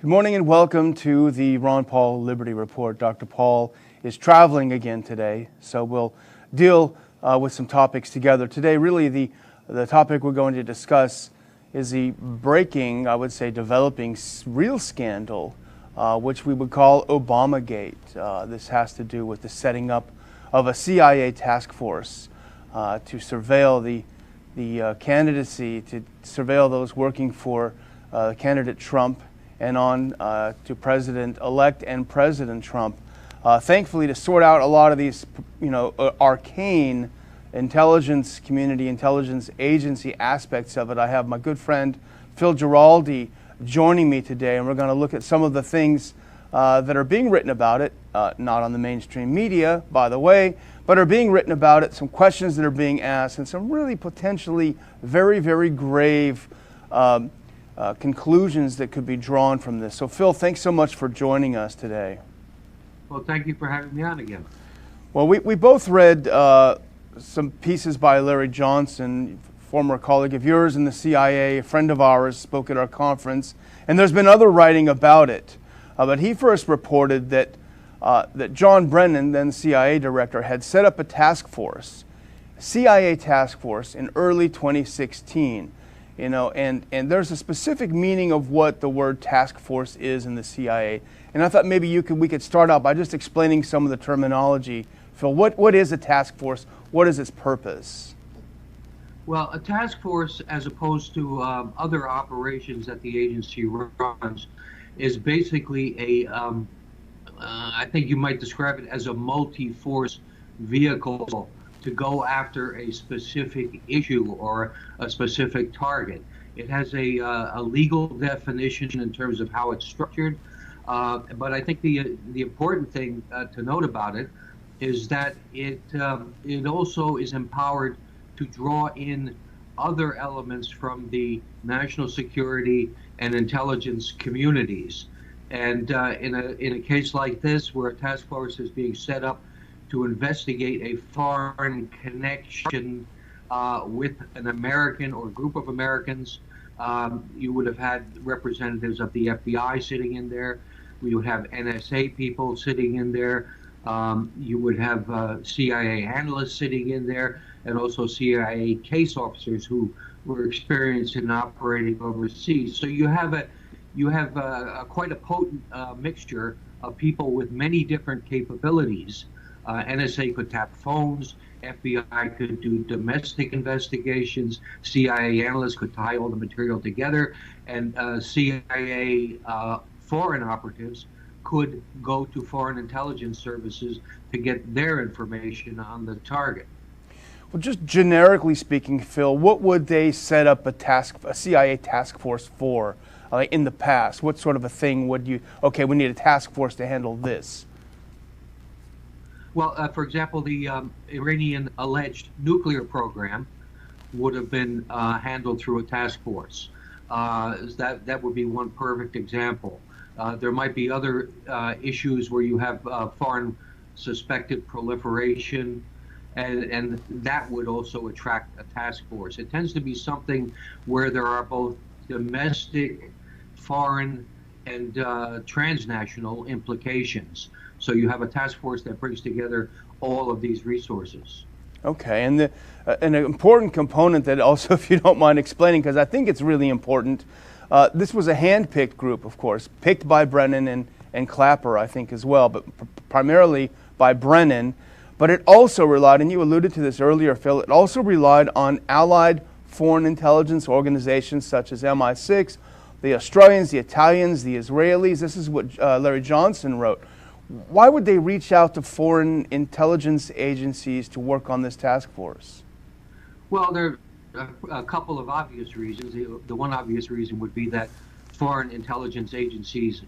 Good morning and welcome to the Ron Paul Liberty Report. Dr. Paul is traveling again today, so we'll deal with some topics together. Today, really, the topic we're going to discuss is the breaking, I would say, developing real scandal, which we would call Obamagate. This has to do with the setting up of a CIA task force to surveil the candidacy, to surveil those working for candidate Trump and on to President-elect and President Trump. Thankfully, to sort out a lot of these, arcane intelligence community, intelligence agency aspects of it, I have my good friend Phil Giraldi joining me today, and we're going to look at some of the things that are being written about it, not on the mainstream media, by the way, but are being written about it, some questions that are being asked, and some really potentially very, very grave conclusions that could be drawn from this. So, Phil, thanks so much for joining us today. Well, thank you for having me on again. Well, we both read some pieces by Larry Johnson, former colleague of yours in the CIA, a friend of ours, spoke at our conference, and there's been other writing about it. But he first reported that John Brennan, then CIA director, had set up a task force, CIA task force, in early 2016. And there's a specific meaning of what the word task force is in the CIA. And I thought maybe we could start out by just explaining some of the terminology. Phil, what is a task force? What is its purpose? Well, a task force, as opposed to other operations that the agency runs, is basically I think you might describe it as a multi-force vehicle to go after a specific issue or a specific target. It has a legal definition in terms of how it's structured, but I think the important thing to note about it is that it also is empowered to draw in other elements from the national security and intelligence communities. And in a case like this, where a task force is being set up to investigate a foreign connection with an American or group of Americans, you would have had representatives of the FBI sitting in there. We would have NSA people sitting in there. You would have CIA analysts sitting in there, and also CIA case officers who were experienced in operating overseas. So you have quite a potent mixture of people with many different capabilities. NSA could tap phones, FBI could do domestic investigations, CIA analysts could tie all the material together, and CIA foreign operatives could go to foreign intelligence services to get their information on the target. Well, just generically speaking, Phil, what would they set up a CIA task force for in the past? What sort of a thing we need a task force to handle this? Well, for example, the Iranian alleged nuclear program would have been handled through a task force. That would be one perfect example. There might be other issues where you have foreign suspected proliferation, and that would also attract a task force. It tends to be something where there are both domestic, foreign, and transnational implications. So you have a task force that brings together all of these resources. Okay, and an important component that also, if you don't mind explaining, because I think it's really important, this was a hand-picked group, of course, picked by Brennan and Clapper, I think, as well, but primarily by Brennan. But it also relied, and you alluded to this earlier, Phil, it also relied on allied foreign intelligence organizations such as MI6, the Australians, the Italians, the Israelis. This is what Larry Johnson wrote. Why would they reach out to foreign intelligence agencies to work on this task force? Well, there are a couple of obvious reasons. The one obvious reason would be that foreign intelligence agencies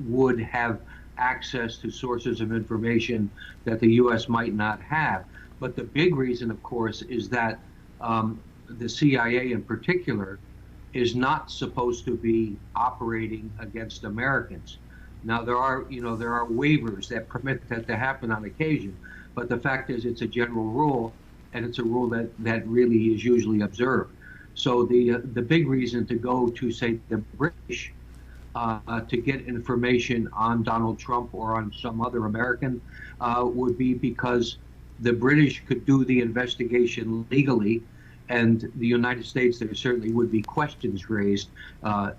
would have access to sources of information that the U.S. might not have. But the big reason, of course, is that the CIA in particular is not supposed to be operating against Americans. Now, there are waivers that permit that to happen on occasion, but the fact is it's a general rule, and it's a rule that really is usually observed. So the big reason to go to, say, the British to get information on Donald Trump or on some other American would be because the British could do the investigation legally, and the United States, there certainly would be questions raised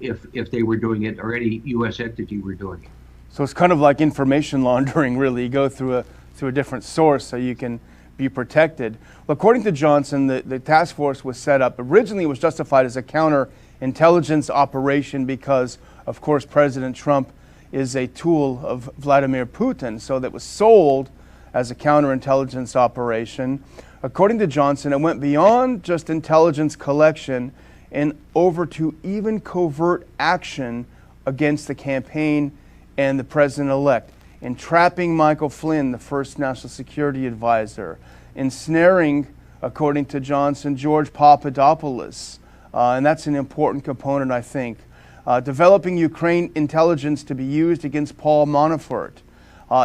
if they were doing it or any U.S. entity were doing it. So it's kind of like information laundering, really. You go through a different source so you can be protected. Well, according to Johnson, the task force was set up. Originally, it was justified as a counterintelligence operation because, of course, President Trump is a tool of Vladimir Putin. So that was sold as a counterintelligence operation. According to Johnson, it went beyond just intelligence collection and over to even covert action against the campaign and the president-elect, entrapping Michael Flynn, the first national security advisor, ensnaring, according to Johnson, George Papadopoulos, and that's an important component, I think. Developing Ukraine intelligence to be used against Paul Manafort.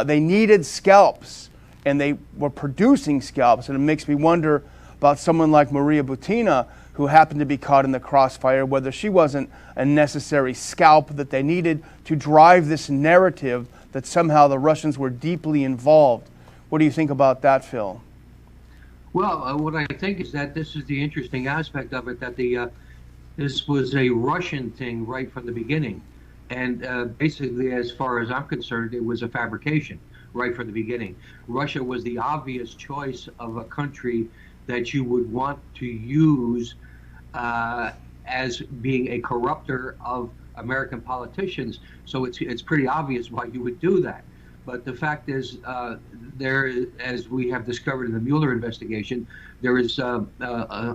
They needed scalps, and they were producing scalps, and it makes me wonder about someone like Maria Butina, who happened to be caught in the crossfire, whether she wasn't a necessary scalp that they needed to drive this narrative that somehow the Russians were deeply involved. What do you think about that, Phil? Well, what I think is that this is the interesting aspect of it, that this was a Russian thing right from the beginning. And basically, as far as I'm concerned, it was a fabrication right from the beginning. Russia was the obvious choice of a country that you would want to use as being a corrupter of American politicians. So it's pretty obvious why you would do that. But the fact is, as we have discovered in the Mueller investigation, there is a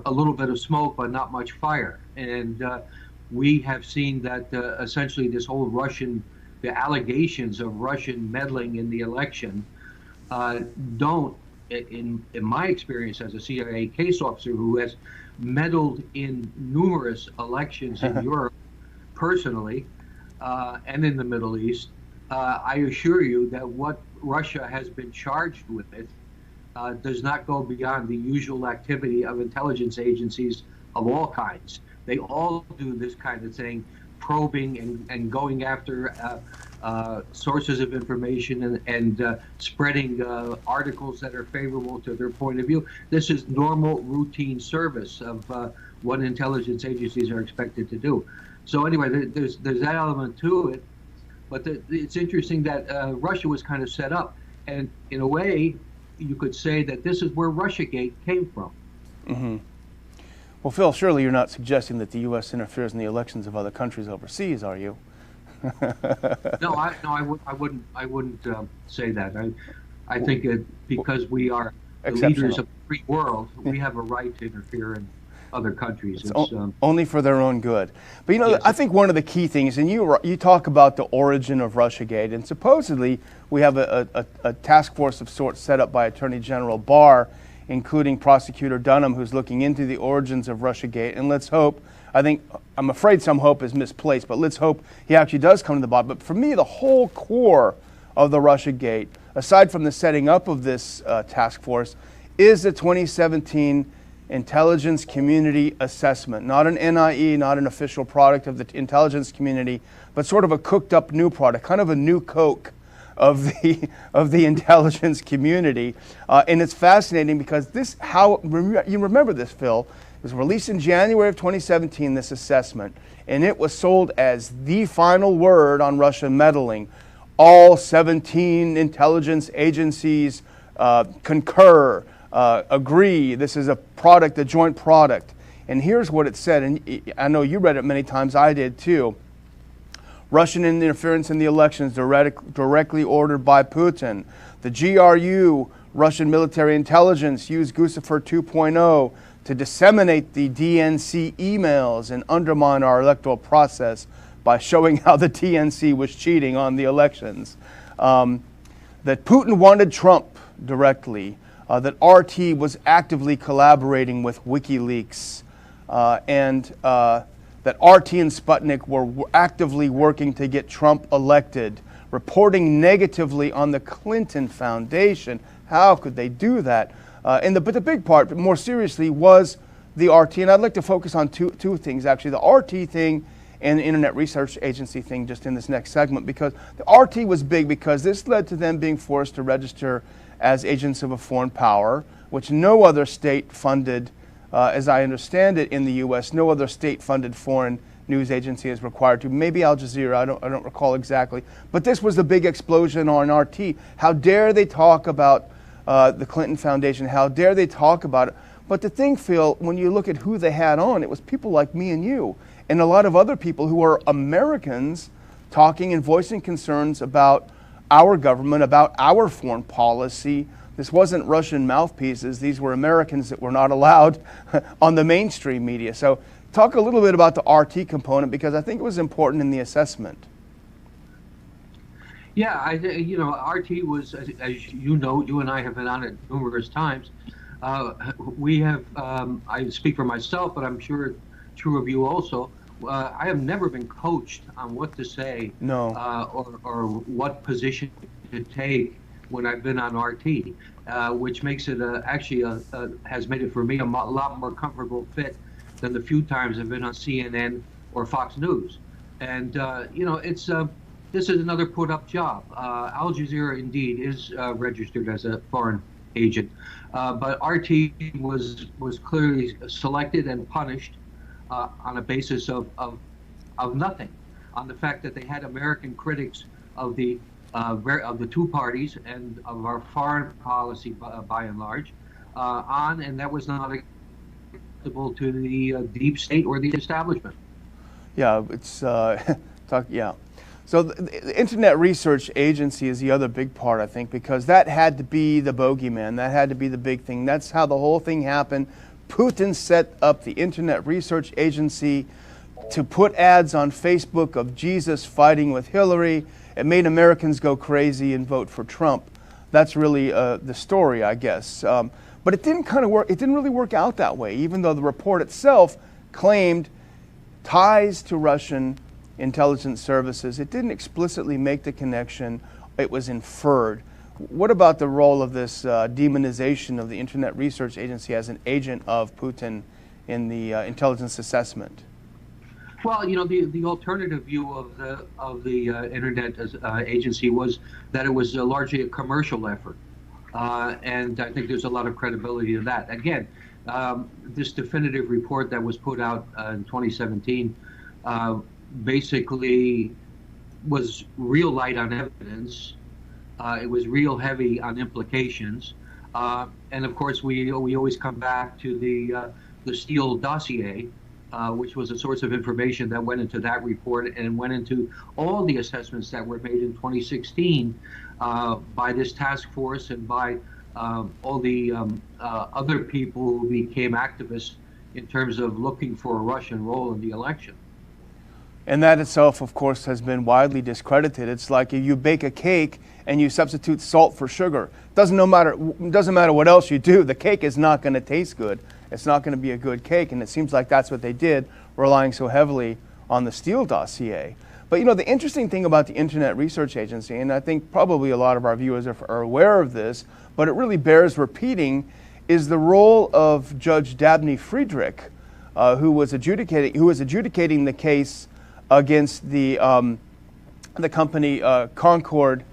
little bit of smoke, but not much fire. And we have seen that essentially this whole the allegations of Russian meddling in the election don't, in my experience as a CIA case officer who has meddled in numerous elections in Europe personally and in the Middle East, I assure you that what Russia has been charged with does not go beyond the usual activity of intelligence agencies of all kinds. They all do this kind of thing, probing and going after sources of information and spreading articles that are favorable to their point of view. This is normal routine service of what intelligence agencies are expected to do. So anyway, there's that element to it. But it's interesting that Russia was kind of set up. And in a way, you could say that this is where Russiagate came from. Mm-hmm. Well, Phil, surely you're not suggesting that the U.S. interferes in the elections of other countries overseas, are you? No, I wouldn't say that. I think because we are the leaders of the free world, we have a right to interfere in other countries. It's only for their own good. But yes, I think one of the key things, and you talk about the origin of Russiagate, and supposedly we have a task force of sorts set up by Attorney General Barr, including Prosecutor Dunham, who's looking into the origins of Russiagate. And let's hope, I'm afraid some hope is misplaced, but let's hope he actually does come to the bottom. But for me, the whole core of the Russiagate, aside from the setting up of this task force, is the 2017 Intelligence Community Assessment. Not an NIE, not an official product of the intelligence community, but sort of a cooked up new product, kind of a new Coke of the intelligence community. And it's fascinating because you remember this, Phil, it was released in January of 2017, this assessment, and it was sold as the final word on Russian meddling. All 17 intelligence agencies concur, agree, this is a product, a joint product. And here's what it said, and I know you read it many times, I did too. Russian interference in the elections directly ordered by Putin. The GRU, Russian military intelligence, used Guccifer 2.0 to disseminate the DNC emails and undermine our electoral process by showing how the DNC was cheating on the elections. That Putin wanted Trump directly. That RT was actively collaborating with WikiLeaks. And that RT and Sputnik were actively working to get Trump elected, reporting negatively on the Clinton Foundation. How could they do that? But the big part, more seriously, was the RT. And I'd like to focus on two things, actually. The RT thing and the Internet Research Agency thing just in this next segment, because the RT was big because this led to them being forced to register as agents of a foreign power, which no other state funded, as I understand it, in the U.S., no other state-funded foreign news agency is required to. Maybe Al Jazeera, I don't recall exactly. But this was the big explosion on RT. How dare they talk about the Clinton Foundation? How dare they talk about it? But the thing, Phil, when you look at who they had on, it was people like me and you, and a lot of other people who are Americans talking and voicing concerns about our government, about our foreign policy. This wasn't Russian mouthpieces. These were Americans that were not allowed on the mainstream media. So talk a little bit about the RT component, because I think it was important in the assessment. Yeah, RT was, as you know, you and I have been on it numerous times. We have, I speak for myself, but I'm sure true of you also. I have never been coached on what to say, no, or what position to take when I've been on RT, which makes it has made it for me a lot more comfortable fit than the few times I've been on CNN or Fox News. And this is another put-up job. Al Jazeera indeed is registered as a foreign agent, but RT was clearly selected and punished on a basis of nothing, on the fact that they had American critics of the two parties and of our foreign policy by and large and that was not acceptable to the deep state or the establishment. Yeah, it's yeah. So the Internet Research Agency is the other big part, I think, because that had to be the bogeyman. That had to be the big thing. That's how the whole thing happened. Putin set up the Internet Research Agency to put ads on Facebook of Jesus fighting with Hillary. It made Americans go crazy and vote for Trump. That's really the story, I guess. But it didn't work. It didn't really work out that way, even though the report itself claimed ties to Russian intelligence services. It didn't explicitly make the connection. It was inferred. What about the role of this demonization of the Internet Research Agency as an agent of Putin in the intelligence assessment? Well, the alternative view of the Internet Agency was that it was largely a commercial effort, and I think there's a lot of credibility to that. Again, this definitive report that was put out in 2017 basically was real light on evidence. It was real heavy on implications, and of course we always come back to the Steele dossier, which was a source of information that went into that report and went into all the assessments that were made in 2016 by this task force and by all the other people who became activists in terms of looking for a Russian role in the election. And that itself, of course, has been widely discredited. It's like you bake a cake and you substitute salt for sugar. Doesn't matter what else you do, the cake is not going to taste good. It's not going to be a good cake, and it seems like that's what they did, relying so heavily on the Steele dossier. But the interesting thing about the Internet Research Agency, and I think probably a lot of our viewers are aware of this, but it really bears repeating, is the role of Judge Dabney Friedrich, who was adjudicating the case against the company Concord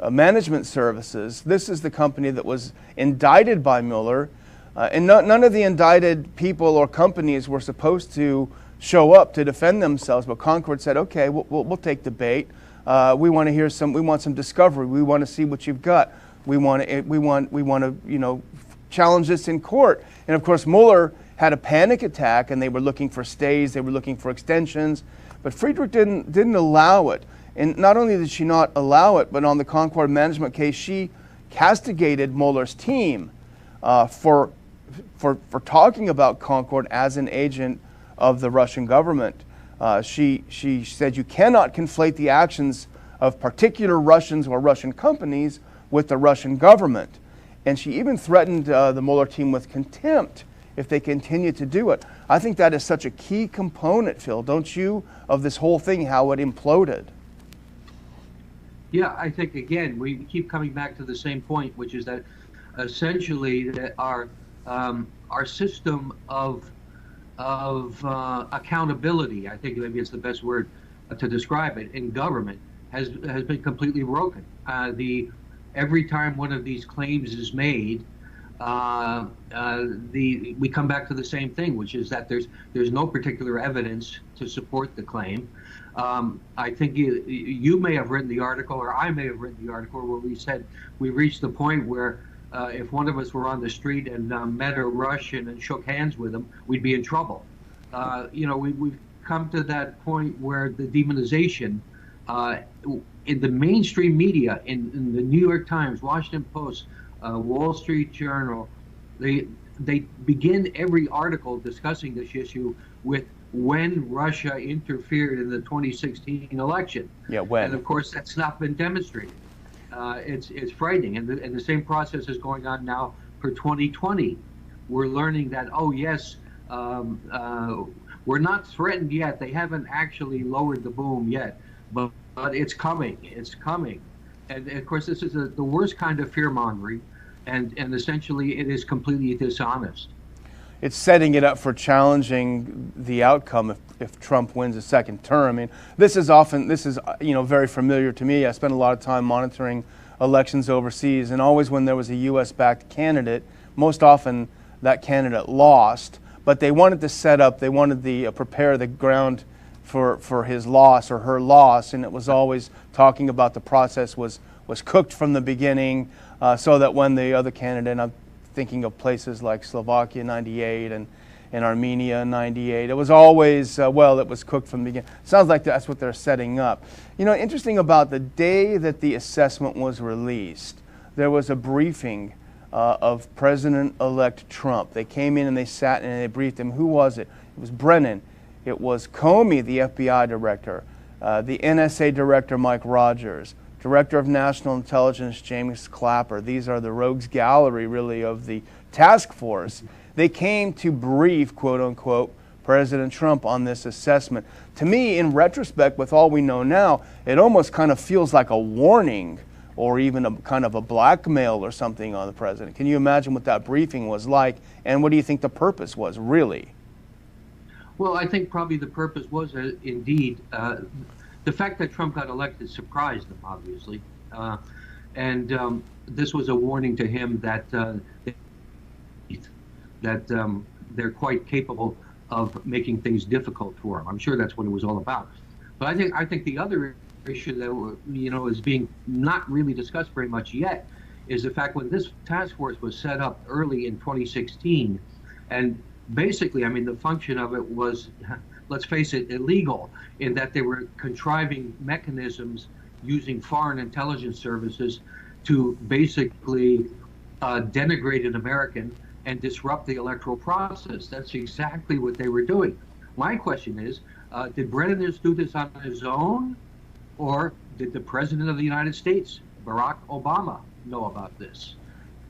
Management Services. This is the company that was indicted by Mueller, and none of the indicted people or companies were supposed to show up to defend themselves. But Concord said, "Okay, we'll take the bait. We want to hear we want some discovery. We want to see what you've got. We want to challenge this in court." And of course, Mueller had a panic attack, and they were looking for stays. They were looking for extensions. But Friedrich didn't allow it. And not only did she not allow it, but on the Concord management case, she castigated Mueller's team for talking about Concord as an agent of the Russian government. She said you cannot conflate the actions of particular Russians or Russian companies with the Russian government. And she even threatened the Mueller team with contempt if they continue to do it. I think that is such a key component, Phil, don't you, of this whole thing, how it imploded. Yeah, I think, again, we keep coming back to the same point, which is that essentially that our system of of accountability, I think maybe it's the best word to describe it, in government has been completely broken. Every time one of these claims is made, we come back to the same thing, which is that there's no particular evidence to support the claim. I think you may have written the article, or I may have written the article, where we said we reached the point where if one of us were on the street and met a Russian and shook hands with him, we'd be in trouble. We've come to that point where the demonization in the mainstream media, in the New York Times, Washington Post, Wall Street Journal, they begin every article discussing this issue with when Russia interfered in the 2016 election. Yeah, when? And of course, that's not been demonstrated. It's frightening, and the same process is going on now for 2020. We're learning that, oh yes, we're not threatened yet. They haven't actually lowered the boom yet, but it's coming. It's coming, and of course, this is the worst kind of fear mongering, and essentially, it is completely dishonest. It's setting it up for challenging the outcome if Trump wins a second term. I mean, this is very familiar to me. I spent a lot of time monitoring elections overseas, and always when there was a U.S.-backed candidate, most often that candidate lost. But they wanted to prepare the ground for his loss or her loss, and it was always talking about the process was cooked from the beginning, so that when the other candidate, I'm thinking of places like Slovakia '98 and Armenia '98. It was always, it was cooked from the beginning. Sounds like that's what they're setting up. Interesting about the day that the assessment was released, there was a briefing of President-elect Trump. They came in and they sat and they briefed him. Who was it? It was Brennan. It was Comey, the FBI director, the NSA director, Mike Rogers, Director of National Intelligence, James Clapper. These are the rogues gallery, really, of the task force. They came to brief, quote unquote, President Trump on this assessment. To me, in retrospect, with all we know now, it almost kind of feels like a warning or even a kind of a blackmail or something on the president. Can you imagine what that briefing was like? And what do you think the purpose was, really? Well, I think probably the purpose was indeed the fact that Trump got elected surprised him, obviously, and this was a warning to him that they're quite capable of making things difficult for him. I'm sure that's what it was all about. But I think the other issue that is being not really discussed very much yet is the fact when this task force was set up early in 2016, and basically, I mean, the function of it was, let's face it, illegal, in that they were contriving mechanisms using foreign intelligence services to basically denigrate an American and disrupt the electoral process. That's exactly what they were doing. My question is, did Brennan do this on his own, or did the President of the United States, Barack Obama, know about this?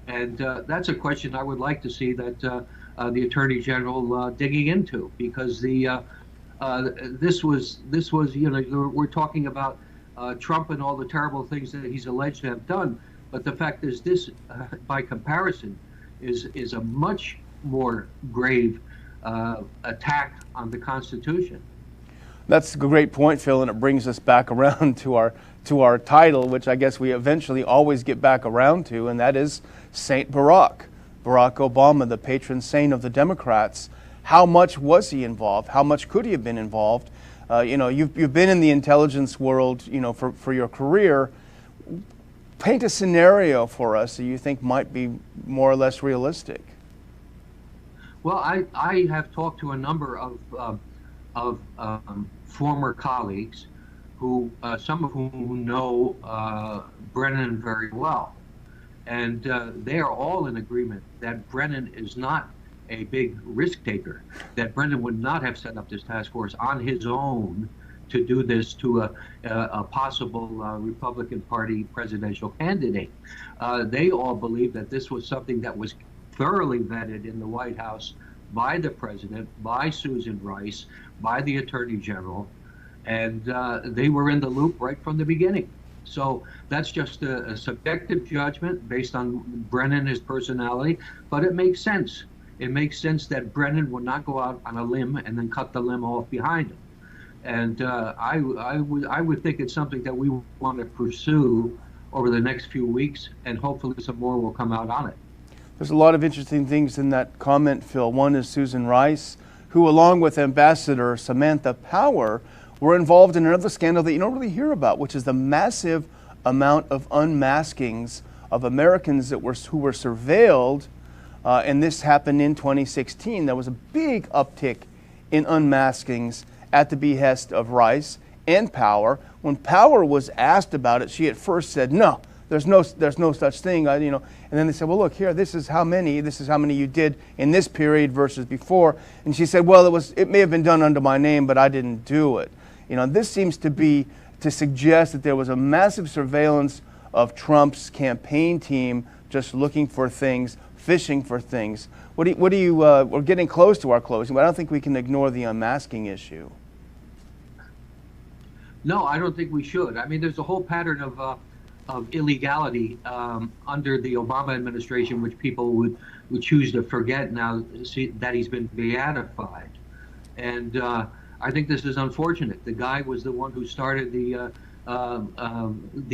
And that's a question I would like to see that the Attorney General digging into, because this was we're talking about Trump and all the terrible things that he's alleged to have done, but the fact is this, by comparison, is a much more grave attack on the Constitution. That's a great point, Phil, and it brings us back around to our title, which I guess we eventually always get back around to, and that is Saint Barack Obama, the patron saint of the Democrats. How much was he involved? How much could he have been involved? You've been in the intelligence world, for your career. Paint a scenario for us that you think might be more or less realistic. Well, I have talked to a number of former colleagues who, some of whom know Brennan very well. And they are all in agreement that Brennan is not a big risk taker, that Brennan would not have set up this task force on his own to do this to a possible Republican Party presidential candidate. They all believe that this was something that was thoroughly vetted in the White House by the president, by Susan Rice, by the Attorney General, and they were in the loop right from the beginning. So that's just a subjective judgment based on Brennan, his personality, but it makes sense. it makes sense that Brennan would not go out on a limb and then cut the limb off behind him. And I would think it's something that we want to pursue over the next few weeks, and hopefully some more will come out on it. There's a lot of interesting things in that comment, Phil. One is Susan Rice, who, along with Ambassador Samantha Power, were involved in another scandal that you don't really hear about, which is the massive amount of unmaskings of Americans who were surveilled, and this happened in 2016. There was a big uptick in unmaskings at the behest of Rice and Power. When Power was asked about it, she at first said, "No, there's no such thing." And then they said, "Well, look here. This is how many you did in this period versus before." And she said, "Well, it may have been done under my name, but I didn't do it." This seems to suggest that there was a massive surveillance of Trump's campaign team just looking for things, fishing for things. We're getting close to our closing, but I don't think we can ignore the unmasking issue. No, I don't think we should. I mean, there's a whole pattern of illegality under the Obama administration, which people would choose to forget now that he's been beatified. And I think this is unfortunate. The guy was the one who started the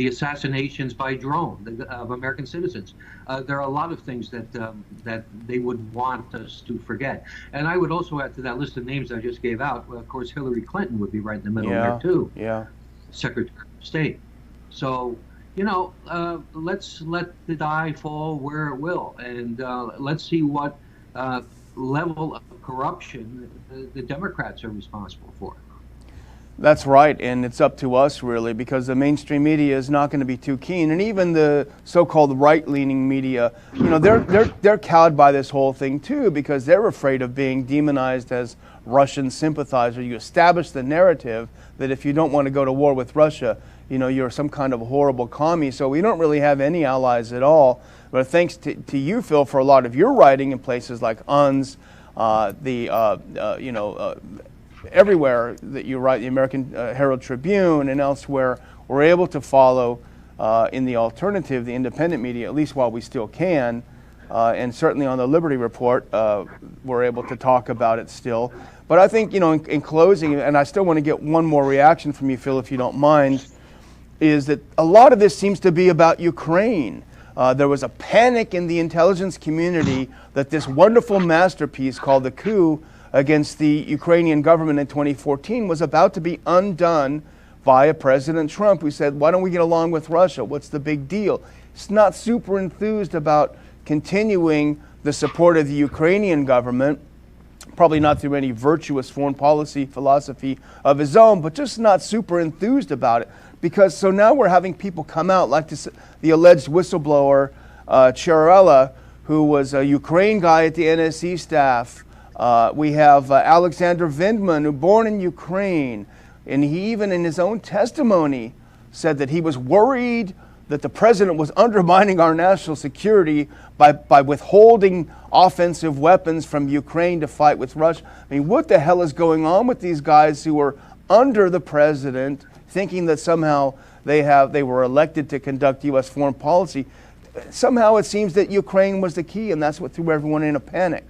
assassinations by drone of American citizens. There are a lot of things that they would want us to forget. And I would also add to that list of names I just gave out, well, of course, Hillary Clinton would be right in the middle there too. Yeah. Secretary of State. So, let's let the die fall where it will, and let's see what level of corruption the Democrats are responsible for. That's right, and it's up to us really, because the mainstream media is not going to be too keen, and even the so-called right-leaning media, they're cowed by this whole thing too, because they're afraid of being demonized as Russian sympathizer. You establish the narrative that if you don't want to go to war with Russia, you're some kind of horrible commie. So we don't really have any allies at all. But thanks to you, Phil, for a lot of your writing in places like UNS, everywhere that you write, the American Herald Tribune and elsewhere, we're able to follow in the alternative, the independent media, at least while we still can. And certainly on the Liberty Report, we're able to talk about it still. But I think, in closing, and I still want to get one more reaction from you, Phil, if you don't mind, is that a lot of this seems to be about Ukraine. There was a panic in the intelligence community that this wonderful masterpiece called the coup against the Ukrainian government in 2014 was about to be undone via President Trump, who said, "Why don't we get along with Russia? What's the big deal?" It's not super enthused about continuing the support of the Ukrainian government, probably not through any virtuous foreign policy philosophy of his own, but just not super enthused about it. So now we're having people come out, like the alleged whistleblower, Cherella, who was a Ukraine guy at the NSC staff. We have Alexander Vindman, who was born in Ukraine, and he even in his own testimony said that he was worried that the president was undermining our national security by withholding offensive weapons from Ukraine to fight with Russia. I mean, what the hell is going on with these guys who are under the president, thinking that somehow they were elected to conduct U.S. foreign policy? Somehow it seems that Ukraine was the key, and that's what threw everyone in a panic.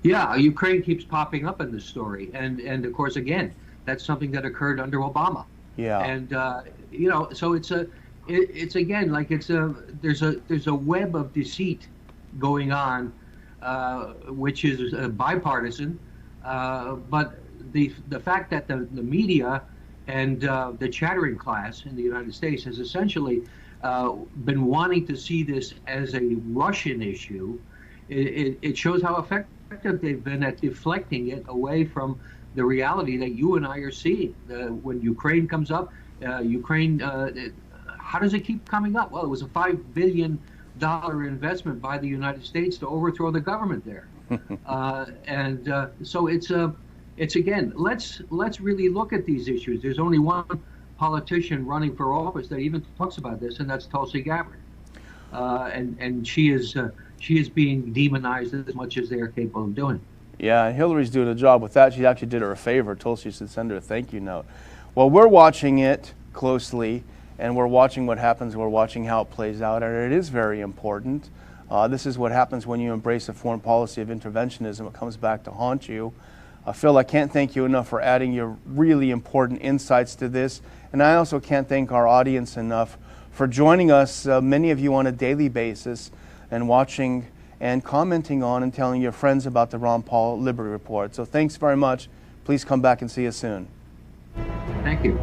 Yeah, Ukraine keeps popping up in this story, and of course, again, that's something that occurred under Obama. Yeah. And so it's again like there's a web of deceit going on, which is bipartisan, but the fact that the media and the chattering class in the United States has essentially been wanting to see this as a Russian issue, it shows how effective they've been at deflecting it away from the reality that you and I are seeing. When Ukraine comes up, Ukraine, how does it keep coming up? Well, it was a $5 billion investment by the United States to overthrow the government there. So it's again, let's really look at these issues. There's only one politician running for office that even talks about this, and that's Tulsi Gabbard. And she is being demonized as much as they are capable of doing. Yeah, and Hillary's doing a job with that. She actually did her a favor. Tulsi should send her a thank you note. Well, we're watching it closely, and we're watching what happens. We're watching how it plays out, and it is very important. This is what happens when you embrace a foreign policy of interventionism. It comes back to haunt you. Phil, I can't thank you enough for adding your really important insights to this. And I also can't thank our audience enough for joining us, many of you on a daily basis, and watching and commenting on and telling your friends about the Ron Paul Liberty Report. So thanks very much. Please come back and see us soon. Thank you.